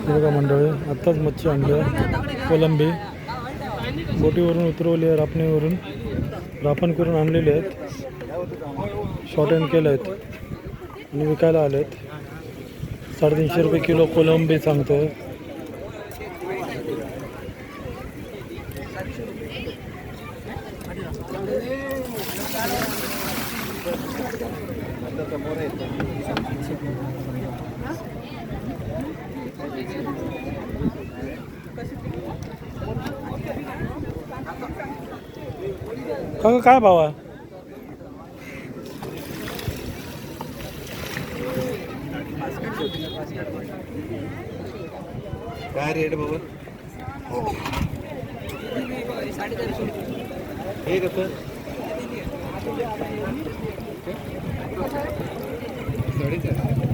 बघा मंडळी, आत्ताच मच्छी आणली कोलंबी बोटीवरून उतरवली आहे, रापणीवरून रापण करून आणलेले आहेत, शॉर्ट हँड केले आहेत आणि विकायला आले आहेत. 350 रुपये किलो कोलंबी सांगतोय. काका काय भाव आहे? काय रेट बाबा? हे कसं? 3.5